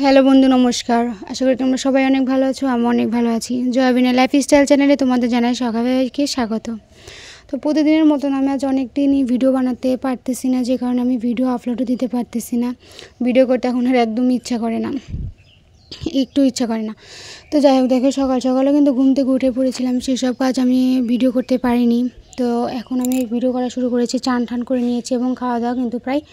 Hello বন্ধু, নমস্কার। আশা করি তোমরা সবাই অনেক ভালো আছো। আমি অনেক ভালো আছি। জয়াবিনা লাইফস্টাইল চ্যানেলে তোমাদের জানাই সবাইকে স্বাগত। তো প্রতিদিনের মতন আমি আজ অনেক দিনই ভিডিও বানাতে পারতেছি না, যে কারণে আমি ভিডিও আপলোডও দিতে পারতেছি না। ভিডিও করতে এখন আর একদম ইচ্ছা করে না, একটু ইচ্ছা করে না। তো যাই হোক, দেখো সকাল সকালেও কিন্তু ঘুম থেকে উঠে পড়েছিলাম, সেসব কাজ আমি ভিডিও করতে পারিনি। তো এখন আমি ভিডিও করা শুরু করেছি, চান ঠান করে নিয়েছি এবং খাওয়া দাওয়া কিন্তু প্রায়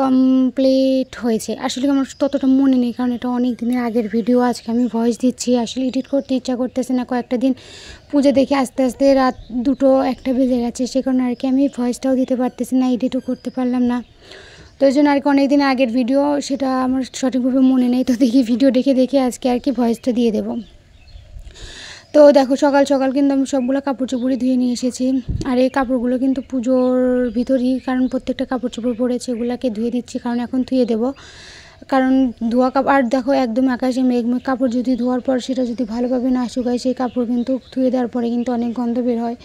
কমপ্লিট হয়েছে। আসলে আমার ততটা মনে নেই, কারণ এটা অনেক দিনের আগের ভিডিও। আজকে আমি ভয়েস দিচ্ছি, আসলে এডিট করতে ইচ্ছা করতেছে না। কয়েকটা দিন পুজো দেখে আস্তে আস্তে রাত 2-1 বেজে গেছে, সে কারণে আর কি আমি ভয়েসটাও দিতে পারতেছি না, এডিটও করতে পারলাম না। তো ওই জন্য আর কি অনেক দিন আগের ভিডিও, সেটা আমার সঠিকভাবে মনে নেই। তো দেখি ভিডিও দেখে আজকে আর কি ভয়েসটা দিয়ে দেবো। তো দেখো সকাল সকাল কিন্তু আমি সবগুলো কাপড় চোপড়ই ধুয়ে নিয়ে এসেছি। আর এই কাপড়গুলো কিন্তু পুজোর ভিতরই, কারণ প্রত্যেকটা কাপড় চোপড় পরেছে, এগুলোকে ধুয়ে দিচ্ছি, কারণ এখন ধুয়ে দেবো। কারণ ধোয়া কাপড়, আর দেখো একদম আকাশে মেঘ কাপড় যদি ধোয়ার পর সেটা যদি ভালোভাবে না শুকায়, সেই কাপড় কিন্তু ধুয়ে দেওয়ার পরে কিন্তু অনেক গন্ধ বের হয়।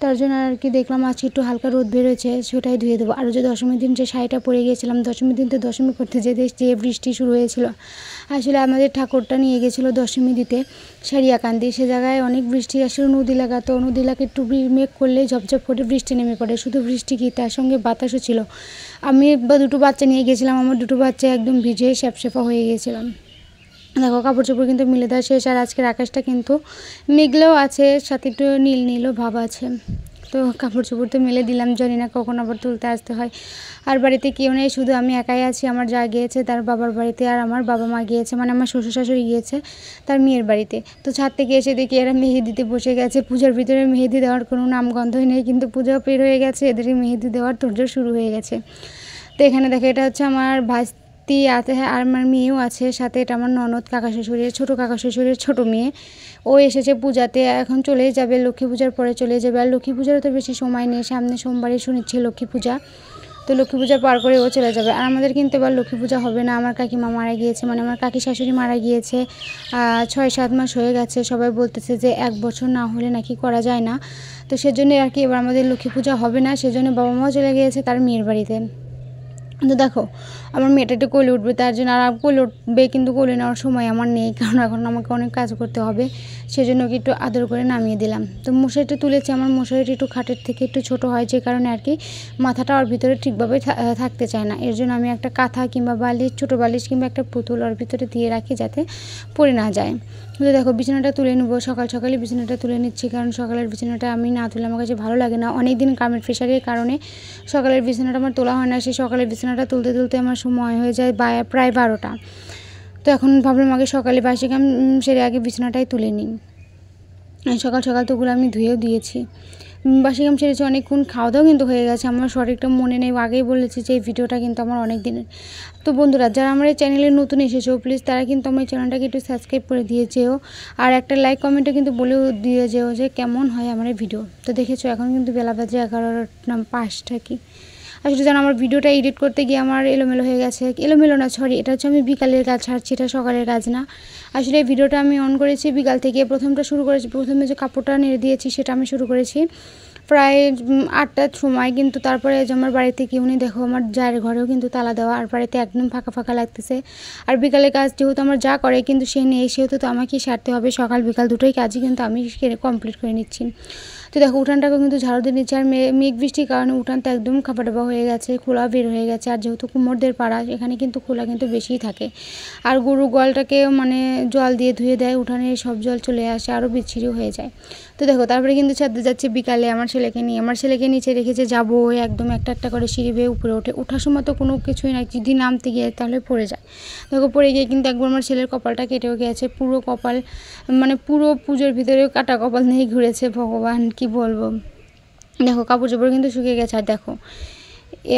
তার জন্য আর কি দেখলাম আজকে একটু হালকা রোদ বেরোচ্ছে, সেটাই ধুয়ে দেবো। আর যে দশমীর দিন যে শাড়িটা পরে গিয়েছিলাম, দশমীর দিন তো দশমী করতে যেতে যে বৃষ্টি শুরু হয়েছিল। আসলে আমাদের ঠাকুরটা নিয়ে গেছিলো দশমী দিতে সারিয়াকান্দি, সে জায়গায় অনেক বৃষ্টি আসলে, নদী এলাকা তো, নদী এলাকা একটু মেঘ করলে ঝপঝপ করে বৃষ্টি নেমে পড়ে। শুধু বৃষ্টি কি, তার সঙ্গে বাতাসও ছিল। আমি দুটো বাচ্চা নিয়ে গেছিলাম, আমার দুটো বাচ্চা একদম ভিজে স্যাপস্যাপা হয়ে গিয়েছিলাম। দেখো কাপড় চোপড় কিন্তু মিলে দেওয়া শেষ। আর আজকের আকাশটা কিন্তু মেঘলেও আছে, সাথে একটু নীল নীলও ভাব আছে। তো কাপড় চোপড় তো মেলে দিলাম, জানি না কখন আবার তুলতে আসতে হয়। আর বাড়িতে কেউ নেই, শুধু আমি একাই আছি। আমার যা গিয়েছে তার বাবার বাড়িতে, আর আমার বাবা মা গিয়েছে, মানে আমার শ্বশুর শাশুড়ি গিয়েছে তার মেয়ের বাড়িতে। তো ছাদ থেকে এসে দেখি এরা মেহেদিতে বসে গেছে। পূজার ভিতরে মেহেদি দেওয়ার কোনো নামগন্ধই নেই, কিন্তু পূজা পের হয়ে গেছে, এদেরই মেহেদি দেওয়ার তোড়জোড় শুরু হয়ে গেছে। তো এখানে দেখো, এটা হচ্ছে আমার ভাস্তি আছে, আর আমার মেয়েও আছে সাথে। এটা আমার ননদ, কাকা শ্বশুরের ছোটো কাকা শ্বশুরের ছোটো মেয়ে। ও এসেছে পূজাতে, এখন চলেই যাবে, লক্ষ্মী পূজার পরে চলে যাবে। আর লক্ষ্মী পূজারও তো বেশি সময় নেই, সামনে সোমবারে শুনেছি লক্ষ্মী পূজা। তো লক্ষ্মী পূজা পার করে ও চলে যাবে। আর আমাদের কিন্তু এবার লক্ষ্মী পূজা হবে না, আমার কাকিমা মারা গিয়েছে, মানে আমার কাকি শাশুড়ি মারা গিয়েছে। 6-7 মাস হয়ে গেছে। সবাই বলতেছে যে 1 বছর না হলে নাকি করা যায় না। তো সেজন্য আর কি এবার আমাদের লক্ষ্মী পূজা হবে না, সেজন্য বাবা মাও চলে গিয়েছে তার মেয়ের বাড়িতে। তো দেখো আমার মেয়েটা একটু কোলে উঠবে, তার জন্য, আর কোলে উঠবে কিন্তু কোলে নেওয়ার সময় আমার নেই, কারণ এখন আমাকে অনেক কাজ করতে হবে। সেজন্য ওকে একটু আদর করে নামিয়ে দিলাম। তো মশারিটা তুলেছি, আমার মশারিটা একটু খাটের থেকে একটু ছোট হয়, যে কারণে আর কি মাথাটা ওর ভিতরে ঠিকভাবে থাকতে চায় না। এর জন্য আমি একটা কাঁথা কিংবা বালিশ, ছোটো বালিশ কিংবা একটা পুতুল ওর ভিতরে দিয়ে রাখি, যাতে পড়ে না যায়। তো দেখো বিছানাটা তুলে নেবো, সকাল সকালে বিছানাটা তুলে নিচ্ছি, কারণ সকালের বিছানাটা আমি না তুলে আমার কাছে ভালো লাগে না। অনেক দিন কামের প্রেশারের কারণে সকালের বিছানাটা আমার তোলা হয় না। সেই সকালের বিছানাটা তুলতে তুলতে আমার সময় হয়ে যায় প্রায় 12টা। তো এখন ভাবলাম আগে সকালে বাসি কাম সেরে আগে বিছানাটাই তুলে নিই। সকাল সকাল তো ওগুলো আমি ধুয়েও দিয়েছি, বাসি কাম সেরেছি অনেকক্ষণ। খাওয়া দাওয়া কিন্তু হয়ে গেছে। আমার শরীরটা মনে নেই, আগেই বলেছি যে এই ভিডিওটা কিন্তু আমার অনেক দিনের। তো বন্ধুরা, যারা আমার এই চ্যানেলে নতুন এসেছো, প্লিজ তারা কিন্তু আমার এই চ্যানেলটাকে একটু সাবস্ক্রাইব করে দিয়েছেও, আর একটা লাইক কমেন্টে কিন্তু বলেও দিয়ে যেও যে কেমন হয় আমার এই ভিডিও। তো দেখেছো এখন কিন্তু বেলা বাজে 11:05 কি। আসলে জানো আমার ভিডিওটা এডিট করতে গিয়ে আমার এলোমেলো হয়ে গেছে। এলোমেলো না, সরি, এটা হচ্ছে আমি বিকালের কাজ ছাড়ছি, এটা সকালের কাজ না। আসলে এই ভিডিওটা আমি অন করেছি বিকাল থেকে, প্রথমটা শুরু করেছি, প্রথমে যে কাপড়টা নেড়ে দিয়েছি সেটা আমি শুরু করেছি প্রায় 8টার সময়। কিন্তু তারপরে যে আমার বাড়িতে কেউ নেই, দেখো আমার জায়ের ঘরেও কিন্তু তালা দেওয়া, আর বাড়িতে একদম ফাঁকা ফাঁকা লাগতেছে। আর বিকালের কাজ যেহেতু আমার যা করে, কিন্তু সে নেই, সেহেতু তো আমাকেই সারতে হবে। সকাল বিকাল দুটোই কাজই কিন্তু আমি কমপ্লিট করে নিচ্ছি। তো দেখো উঠানটাকেও কিন্তু ঝাড়ু দিয়ে নিচ্ছে। আর মেঘ বৃষ্টির কারণে উঠানটা একদম খাপাডাবা হয়ে গেছে, খোলা বের হয়ে গেছে। আর যেহেতু কুমোরদের পাড়া, এখানে কিন্তু খোলা কিন্তু বেশিই থাকে। আর গরু গোয়ালটাকে মানে জল দিয়ে ধুয়ে দেয়, উঠানে সব জল চলে আসে, আরও বিচ্ছিরিও হয়ে যায়। তো দেখো তারপরে কিন্তু ছাদে যাচ্ছে বিকালে আমার ছেলেকে নিয়ে। আমার ছেলেকে নিচে রেখেছে, যাবো একদম একটা একটা করে সিঁড়ি বেয়ে উপরে ওঠার সময় তো কোনো কিছুই না, যদি নামতে গিয়ে তাহলে পড়ে যায়। দেখো পড়ে গিয়ে কিন্তু একবার আমার ছেলের কপালটা কেটেও গিয়েছে, পুরো কপাল, মানে পুরো পুজোর ভিতরেও কাটা কপাল নিয়ে ঘুরেছে। ভগবান কি বলবো। দেখো কাপড় চোপড় কিন্তু শুকিয়ে গেছে। আর দেখো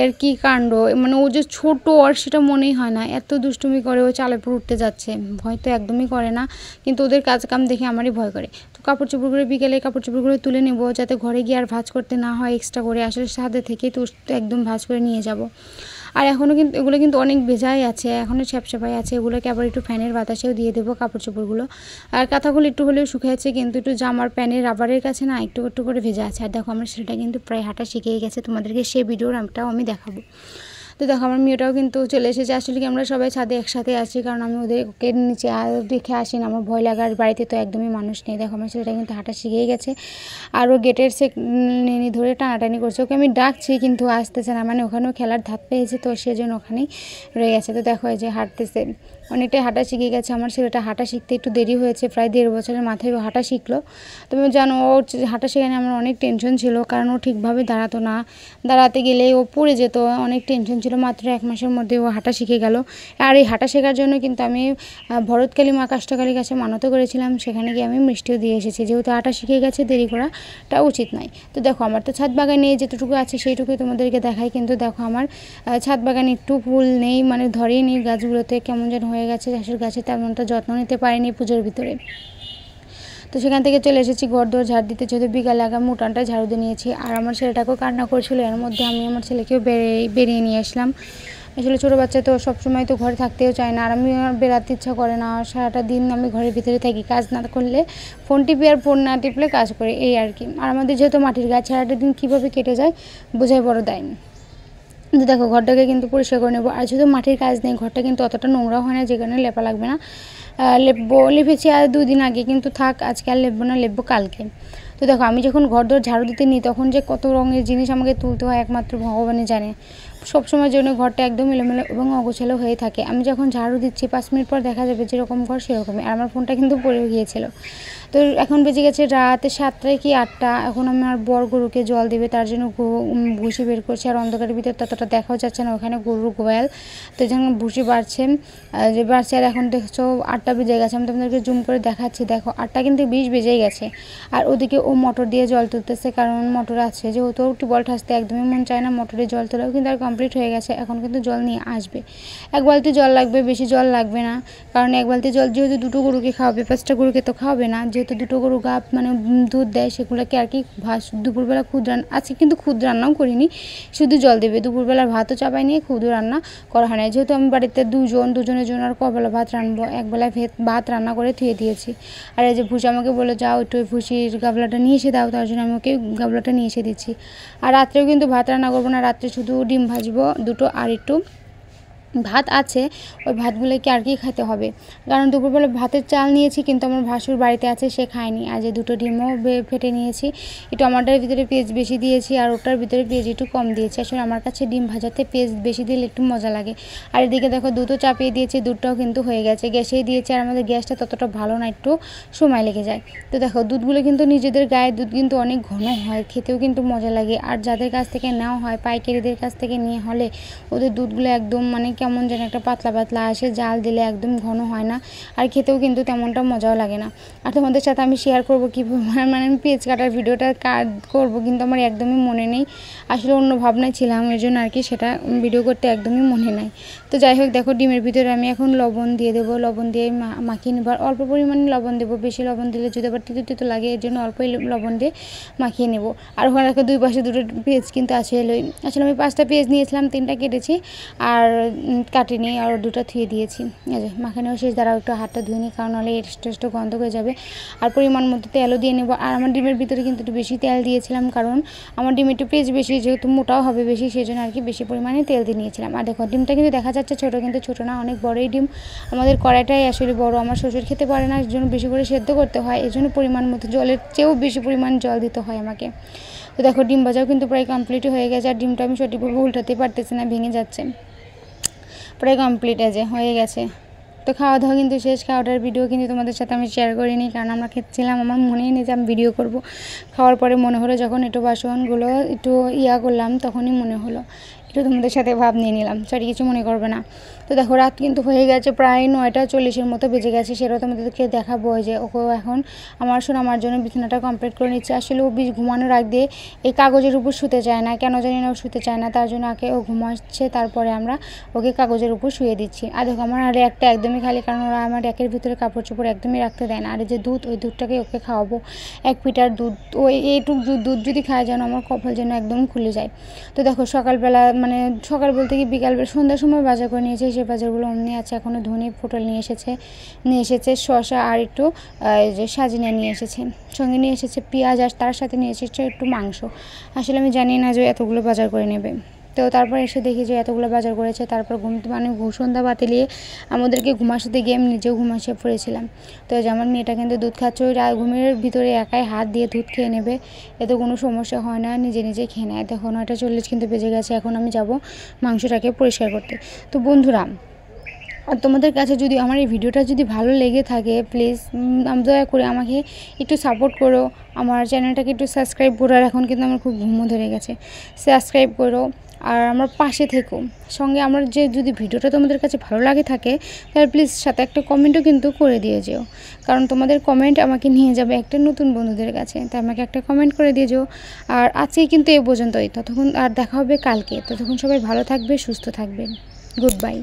এর কি কাণ্ড, মানে ও যে ছোটো আর সেটা মনেই হয় না, এত দুষ্টুমি করে। ও চালের উপর উঠতে যাচ্ছে, ভয় তো একদমই করে না, কিন্তু ওদের কাজ কাম দেখে আমারই ভয় করে। তো কাপড় চোপড়গুলো বিকেলে কাপড় চোপড়গুলো তুলে নেবো, যাতে ঘরে গিয়ে আর ভাঁজ করতে না হয় এক্সট্রা করে। আসলে সাথে থেকেই তো একদম ভাঁজ করে নিয়ে যাব। আর এখনও কিন্তু এগুলো কিন্তু অনেক ভেজাই আছে, এখনও ছ্যাপছ্যাপাই আছে। এগুলোকে আবার একটু ফ্যানের বাতাসেও দিয়ে দেবো কাপড় চোপড়গুলো। আর কাঁথাগুলো একটু হলেও শুকিয়েছে, কিন্তু একটু জামার প্যানের রাবারের কাছে না একটু একটু করে ভেজা আছে। আর দেখো আমার সেটা কিন্তু প্রায় হাঁটা শিখেই গেছে, তোমাদেরকে সে ভিডিওর আমটাও আমি দেখাবো। তো দেখো আমার মেয়েটাও কিন্তু চলে এসেছে। আসলে কি আমরা সবাই ছাদে একসাথে আছি, কারণ আমি ওদেরকে নিচে দেখে আসি না, আমার ভয় লাগার, বাড়িতে তো একদমই মানুষ নেই। দেখো আমার ছেলেটা কিন্তু হাঁটা শিখেই গেছে, আর ও গেটের নেনি ধরে টানাটানি করছে। ওকে আমি ডাকছি কিন্তু আসতেছে না, মানে ওখানেও খেলার ধাপ পেয়েছে, তো সেজন্য ওখানেই রয়ে গেছে। তো দেখো এই যে হাঁটতেছে, অনেকটাই হাঁটা শিখে গেছে। আমার ছেলেটা হাঁটা শিখতে একটু দেরি হয়েছে, প্রায় 1.5 বছরের মাথায় ও হাঁটা শিখলো। তুমি জানো ওর হাঁটা শেখানো আমার অনেক টেনশন ছিল, কারণ ও ঠিকভাবে দাঁড়াতো না, দাঁড়াতে গেলে ও পড়ে যেত, অনেক টেনশন ছিল। মাত্র 1 মাসের মধ্যে ও হাঁটা শিখে গেল। আর এই হাঁটা শেখার জন্য কিন্তু আমি ভরতকালী মা কাষ্ঠকালীর কাছে মানত করেছিলাম, সেখানে গিয়ে আমি মিষ্টিও দিয়ে এসেছি, যেহেতু হাঁটা শিখে গেছে, দেরি করাটা উচিত নয়। তো দেখো আমার তো ছাদ বাগানে যেটুকু আছে সেইটুকুই তোমাদেরকে দেখাই, কিন্তু দেখো আমার ছাদ বাগানে একটু ফুল নেই, মানে ধরেই নেই, গাছগুলোতে কেমন যেন হয়ে গেছে। গাছে তেমনটা যত্ন নিতে পারিনি পুজোর ভিতরে। তো সেখান থেকে চলে এসেছি ঘরদোর ঝাড় দিতে, যেহেতু বিকালে আগে উঠানটা ঝাড়ু দিয়ে নিয়েছি। আর আমার ছেলেটাকেও কান্না করছিল, এর মধ্যে আমি আমার ছেলেকেও বেরিয়ে নিয়ে আসলাম। আসলে ছোটো বাচ্চা তো সবসময় তো ঘরে থাকতেও চায় না, আর আমি বেরাতে ইচ্ছা করে না, সারাটা দিন আমি ঘরের ভিতরে থাকি, কাজ না করলে ফোন টিপি, আর ফোন না টিপলে কাজ করি, এই আর কি। আর আমাদের যেহেতু মাটির গাছ, সারাটা দিন কীভাবে কেটে যায় বোঝাই বড় দেয়। তো দেখো ঘরটাকে কিন্তু পরিষ্কার করে নেবো। আর যেহেতু মাটির কাজ নেই, ঘরটা কিন্তু অতটা নোংরা হয় না, যেখানে লেপা লাগবে না। লেপেছি আর 2 দিন আগে, কিন্তু থাক আজকে আর লেপবো না, লেপবো কালকে। তো দেখো আমি যখন ঘরদোর ঝাড়ু দিতে নিই, তখন যে কত রঙের জিনিস আমাকে তুলতে হয় একমাত্র ভগবানই জানে। সবসময়ের জন্য ঘরটা একদম এলোমেলো এবং অগোছালো হয়ে থাকে। আমি যখন ঝাড়ু দিচ্ছি 5 মিনিট পর দেখা যাবে যেরকম ঘর সেরকমই। আর আমার ফোনটা কিন্তু পড়েও গিয়েছিল। তো এখন বেজে গেছে রাত 7টায় কি 8টা। এখন আমার বর গরুকে জল দেবে, তার জন্য ভুসি বের করছে, আর অন্ধকারের ভিতর ততটা দেখাও যাচ্ছে না, ওখানে গরুর গোয়াল। তো যখন ভুসি বাড়ছে, যে বাড়ছে, আর এখন দেখছো 8টা বেজে গেছে। আমি তোমাদেরকে জুম করে দেখাচ্ছি, দেখো 8টা কিন্তু 20 বেজেই গেছে। আর ওদিকে ও মোটর দিয়ে জল তুলতেছে, কারণ মোটর আছে, যেহেতু টিউবওয়েল ঠাসতে একদমই মন চায় না, মোটরে জল তোলাও কিন্তু আর কমপ্লিট হয়ে গেছে। এখন কিন্তু জল নিয়ে আসবে, 1 বালতি জল লাগবে, বেশি জল লাগবে না, কারণ 1 বালতি জল যেহেতু 2টো গরুকে খাওয়াবে, 5টা গরুকে তো খাওয়াবে না, যেহেতু 2টো গরু গাপ মানে দুধ দেয়, সেগুলোকে আর কি দুপুরবেলা আজকে কিন্তু খুদ রান্নাও করিনি, শুধু জল দেবে। দুপুরবেলার ভাতও চাপাই নিয়ে খুদ রান্না করা হয় না, যেহেতু আমি বাড়িতে দুজনের জন্য আর কবেলা ভাত রান্নবো, একবেলায় ভাত রান্না করে ধুয়ে দিয়েছি। আর এই যে ভুসি আমাকে বলে যাও একটু ভুসির গাবলাটা নিয়ে এসে দাও, তার জন্য আমি ওকে গাবলাটা নিয়ে এসে দিচ্ছি। আর রাত্রেও কিন্তু ভাত রান্না করবো না, রাত্রে শুধু ডিম ভাজবো 2টো, আর একটু ভাত আছে, ওই ভাতগুলোকে আর কি খেতে হবে, কারণ দুপুরবেলা ভাতের চাল নিয়েছি, কিন্তু আমার ভাসুর বাড়িতে আছে, সে খায়নি। আর যে 2টো ডিমও ফেটে নিয়েছি, একটু আমারটার ভিতরে পেঁয়াজ বেশি দিয়েছি, আর ওটার ভিতরে পেঁয়াজ একটু কম দিয়েছি। আসলে আমার কাছে ডিম ভাজাতে পেঁয়াজ বেশি দিলে একটু মজা লাগে। আর এদিকে দেখো দুধও চাপিয়ে দিয়েছি, দুধটাও কিন্তু হয়ে গেছে, গ্যাসেই দিয়েছি। আর আমাদের গ্যাসটা ততটা ভালো না, একটু সময় লেগে যায়। তো দেখো দুধগুলো কিন্তু নিজেদের গায়ে দুধ কিন্তু অনেক ঘন হয়, খেতেও কিন্তু মজা লাগে। আর যাদের কাছ থেকে নেওয়া হয়, পাইকারিদের কাছ থেকে নিয়ে হলে, ওদের দুধগুলো একদম মানে কেমন যেন একটা পাতলা পাতলা আসে, জাল দিলে একদম ঘন হয় না, আর খেতেও কিন্তু তেমনটা মজাও লাগে না। আর তোমাদের সাথে আমি শেয়ার করবো কীভাবে, মানে আমি পেঁয়াজ কাটার ভিডিওটা করবো, কিন্তু আমার একদমই মনে নেই, আসলে অন্য ভাবনায় ছিলাম, এর জন্য আর কি সেটা ভিডিও করতে একদমই মনে নাই। তো যাই হোক দেখো ডিমের ভিতরে আমি এখন লবণ দিয়ে দেবো, লবণ দিয়ে মাখিয়ে নেবো, আর অল্প পরিমাণে লবণ দেবো, বেশি লবণ দিলে যদি আবার তিতো লাগে, এর জন্য অল্পই লবণ দিয়ে মাখিয়ে নেবো। আর ওখানে দেখো 2 পাশে 2টো পেঁয়াজ কিন্তু আছে এলোই। আসলে আমি 5টা পেঁয়াজ নিয়েছিলাম, 3টা কেটেছি আর কাটিনি, আর 2টা ধুয়ে দিয়েছি। এই যে মাখানেও শেষ, দ্বারা একটু হাতটা ধুয়ে নিই, কারণ নাহলে টেস্ট গন্ধ হয়ে যাবে। আর পরিমাণ মতো তেলও দিয়ে নেবো। আর আমার ডিমের ভিতরে কিন্তু একটু বেশি তেল দিয়েছিলাম, কারণ আমার ডিম একটু পেঁয়াজ বেশি, যেহেতু মোটাও হবে বেশি, সেই জন্য আর কি বেশি পরিমাণে তেল দিয়ে নিয়েছিলাম। আর দেখো ডিমটা কিন্তু দেখা যাচ্ছে ছোটো, কিন্তু ছোটো না, অনেক বড়ই ডিম। আমাদের কড়াইটাই আসলে বড়, আমার শ্বশুর খেতে পারে না, এর জন্য বেশি করে সেদ্ধ করতে হয়, এর জন্য পরিমাণ মতো জলের চেয়েও বেশি পরিমাণ জল দিতে হয় আমাকে। তো দেখো ডিম ভাজাও কিন্তু প্রায় কমপ্লিট হয়ে গেছে, আর ডিমটা আমি সঠিকভাবে উল্টাতে পারতেছি না, ভেঙে যাচ্ছে। প্রায় কমপ্লিট আছে, হয়ে গেছে। তো খাওয়া দাওয়া কিন্তু শেষ, খাওয়াটার ভিডিও কিন্তু তোমাদের সাথে আমি শেয়ার করিনি, কারণ আমরা খেচ্ছিলাম, আমার মনেই নেই যে আমি ভিডিও করব। খাওয়ার পরে মনে হলো, যখন একটু বাসনগুলো একটু করলাম, তখনই মনে হলো একটু তোমাদের সাথে ভাব নিয়ে নিলাম, সরি কিছু মনে করবে না। তো দেখো রাত কিন্তু হয়ে গেছে, প্রায় 9টা 40-এর মতো বেজে গেছে, সেটাও তোমাদেরকে দেখাবো। যে ওকে এখন আমার জন্য বিছানাটা কমপ্লিট করে নিচ্ছে। আসলে ও ঘুমানোর আগ দিয়ে এই কাগজের উপর শুতে চায় না, কেন জানি না ও শুতে চায় না, তার জন্য আগে ও ঘুমাচ্ছে, তারপরে আমরা ওকে কাগজের উপর শুয়ে দিচ্ছি। আর দেখো আমার র্যাকটা একদমই খালি, কারণ ওরা আমার র্যাকের ভিতরে কাপড় চোপড় একদমই রাখতে দেয় না। আর যে দুধ, ওই দুধটাকে ওকে খাওয়াবো, 1 লিটার দুধ, ওই এইটুক দুধ যদি খায় যেন আমার কপাল যেন একদম খুলে যায়। তো দেখো সকালবেলা, মানে সকাল বলতে কি বিকালবেলা, সন্ধ্যার সময় বাজার করে নিয়েছে, সেই বাজারগুলো অমনি আছে এখনও। ধনে পটল নিয়ে এসেছে শসা, আর একটু যে সাজিনা নিয়ে এসেছে, সঙ্গে নিয়ে এসেছে পেঁয়াজ, আর তার সাথে নিয়ে এসেছে একটু মাংস। আসলে আমি জানি না যে এতগুলো বাজার করে নেবে। তো তারপর এসে দেখি যে এতগুলো বাজার করেছে। তারপর সন্ধ্যা বাতিলিয়ে আমাদেরকে ঘুমাসাতে গিয়ে আমি নিজেও ঘুমাসে পড়েছিলাম। তো যে আমার মেয়েটা কিন্তু দুধ খাচ্ছে, ওই ঘুমের ভিতরে একাই হাত দিয়ে দুধ খেয়ে নেবে, এতে কোনো সমস্যা হয় না, নিজে নিজে খেয়ে নেয়। দেখো 9:40 কিন্তু বেজে গেছে, এখন আমি যাব মাংসটাকে পরিষ্কার করতে। তো বন্ধুরা, আর তোমাদের কাছে যদি আমার এই ভিডিওটা যদি ভালো লেগে থাকে, প্লিজ দয়া করে আমাকে একটু সাপোর্ট করো, আমার চ্যানেলটাকে একটু সাবস্ক্রাইব করো। আর এখন কিন্তু আমার খুব ঘুমও ধরে গেছে, সাবস্ক্রাইব করো আর আমার পাশে থেকো। সঙ্গে আমার যে যদি ভিডিওটা তোমাদের কাছে ভালো লাগে থাকে, তাহলে প্লিজ সাথে একটা কমেন্টও কিন্তু করে দিয়ে যেও, কারণ তোমাদের কমেন্ট আমাকে নিয়ে যাবে একটা নতুন বন্ধুদের কাছে। তাই আমাকে একটা কমেন্ট করে দিয়ে যেও। আর আজকে কিন্তু এই পর্যন্তই, ততক্ষণ আর দেখা হবে কালকে। ততক্ষণ সবাই ভালো থাকবে, সুস্থ থাকবেন। Good bye.